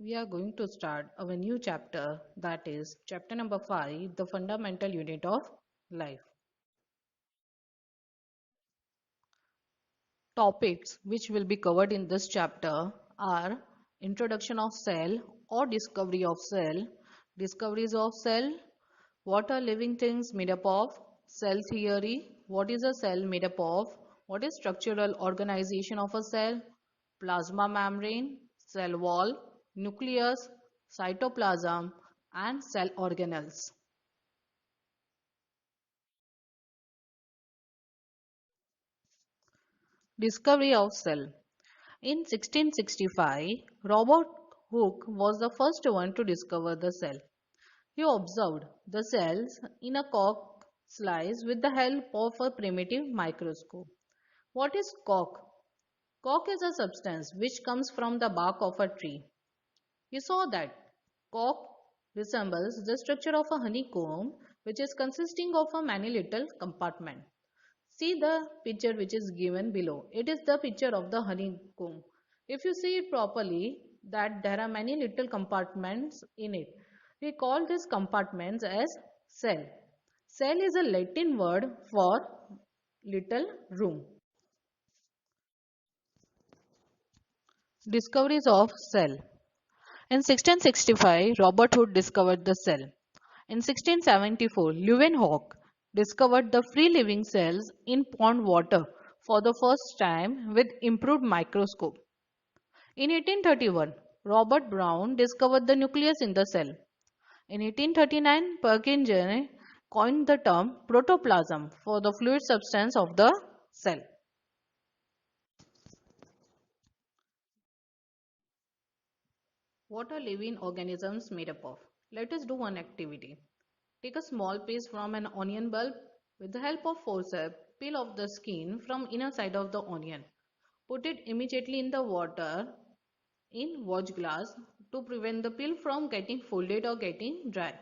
we are going to start our new chapter, that is chapter number 5, the fundamental unit of life. Topics which will be covered in this chapter are introduction of cell or discovery of cell, discoveries of cell, what are living things made up of, cell theory, what is a cell made up of, what is structural organization of a cell, plasma membrane, cell wall, nucleus, cytoplasm, and cell organelles. Discovery of cell. In 1665, Robert Hooke was the first one to discover the cell. He observed the cells in a cork slice with the help of a primitive microscope. What is cork? Cork is a substance which comes from the bark of a tree. He saw that cork resembles the structure of a honeycomb, which is consisting of a many little compartment. See the picture which is given below. It is the picture of the honeycomb. If you see it properly, that there are many little compartments in it. We call these compartments as cell. Cell is a Latin word for little room. Discoveries of cell. In 1665, Robert Hooke discovered the cell. In 1674, Leeuwenhoek discovered the free-living cells in pond water for the first time with improved microscope. In 1831, Robert Brown discovered the nucleus in the cell. In 1839, Purkinje coined the term protoplasm for the fluid substance of the cell. What are living organisms made up of? Let us do one activity. Take a small piece from an onion bulb. With the help of forceps, peel off the skin from inner side of the onion. Put it immediately in the water in watch glass to prevent the peel from getting folded or getting dry.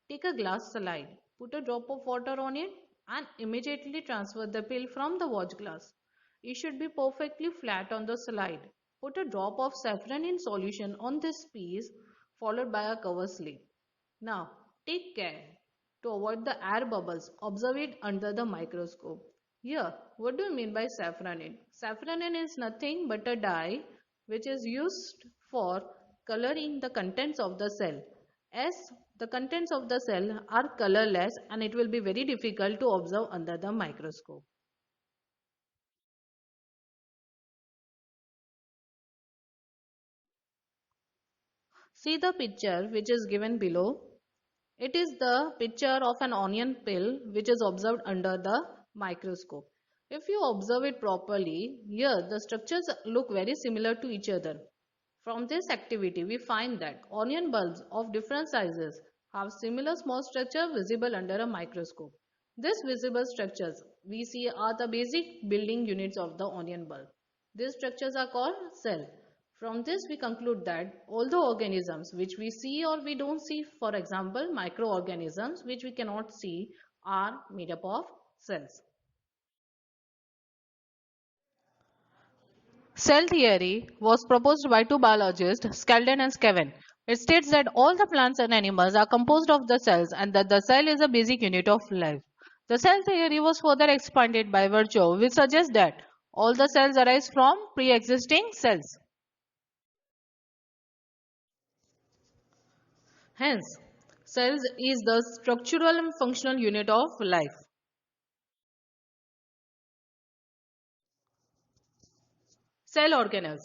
Take a glass slide. Put a drop of water on it and immediately transfer the peel from the watch glass. It should be perfectly flat on the slide. Put a drop of saffron in solution on this piece followed by a cover slip. Now, take care to avoid the air bubbles. Observe it under the microscope. Here, what do you mean by saffronin? Saffronin is nothing but a dye which is used for coloring the contents of the cell. As the contents of the cell are colorless and it will be very difficult to observe under the microscope. See the picture which is given below. It is the picture of an onion peel which is observed under the microscope. If you observe it properly, here the structures look very similar to each other. From this activity, we find that onion bulbs of different sizes have similar small structure visible under a microscope. These visible structures we see are the basic building units of the onion bulb. These structures are called cell. From this we conclude that all the organisms which we see or we don't see, for example microorganisms which we cannot see, are made up of cells. Cell theory was proposed by two biologists, Skeldon and Skeven. It states that all the plants and animals are composed of the cells and that the cell is a basic unit of life. The cell theory was further expanded by Virchow, which suggests that all the cells arise from pre-existing cells. Hence, cells is the structural and functional unit of life. Cell organelles.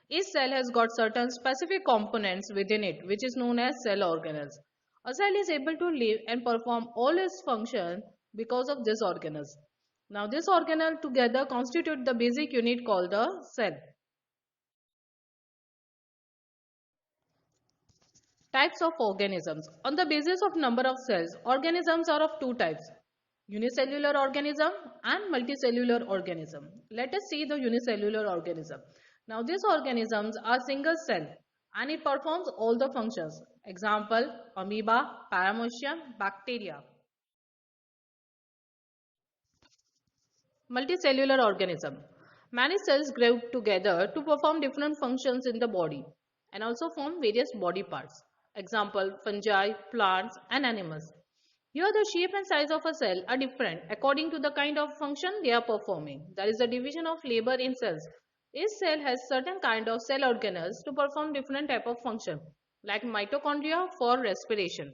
Each cell has got certain specific components within it, which is known as cell organelles. A cell is able to live and perform all its functions because of this organelles. Now, this organelle together constitute the basic unit called the cell. Types of organisms. On the basis of number of cells, organisms are of two types: unicellular organism and multicellular organism. Let us see the unicellular organism. Now these organisms are single cell and it performs all the functions. Example, amoeba, paramecium, bacteria. Multicellular organism. Many cells group together to perform different functions in the body. and also form various body parts. Example, fungi, plants, and animals. Here the shape and size of a cell are different according to the kind of function they are performing. There is a division of labor in cells. Each cell has certain kind of cell organelles to perform different type of function, like mitochondria for respiration.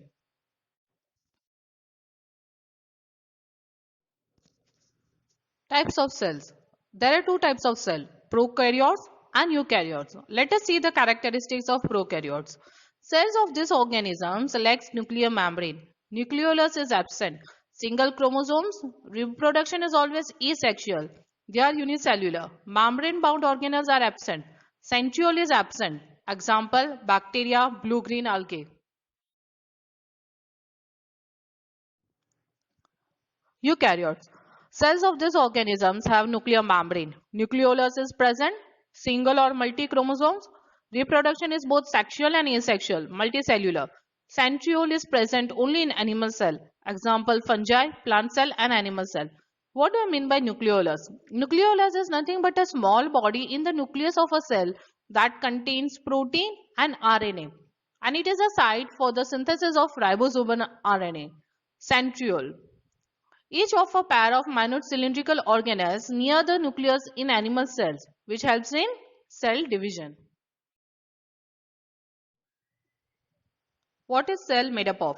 Types of cells. There are two types of cell, prokaryotes and eukaryotes. Let us see the characteristics of prokaryotes. Cells of these organisms lacks nuclear membrane. Nucleolus is absent. Single chromosomes. Reproduction is always asexual. They are unicellular. Membrane-bound organelles are absent. Centriole is absent. Example, bacteria, blue-green algae. Eukaryotes. Cells of these organisms have nuclear membrane. Nucleolus is present, single or multi-chromosomes. Reproduction is both sexual and asexual, multicellular. Centriole is present only in animal cell. Example, fungi, plant cell and animal cell. What do I mean by nucleolus? Nucleolus is nothing but a small body in the nucleus of a cell that contains protein and RNA. And it is a site for the synthesis of ribosomal RNA. Centriole. Each of a pair of minute cylindrical organelles near the nucleus in animal cells, which helps in cell division. What is cell made up of?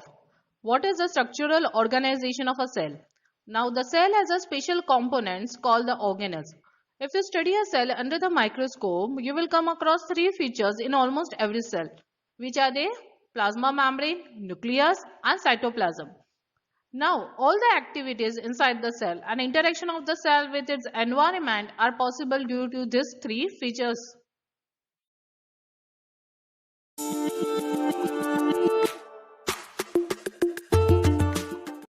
What is the structural organization of a cell? Now the cell has a special components called the organelles. If you study a cell under the microscope, you will come across three features in almost every cell. Which are they? Plasma membrane, nucleus and cytoplasm. Now, all the activities inside the cell and interaction of the cell with its environment are possible due to these three features.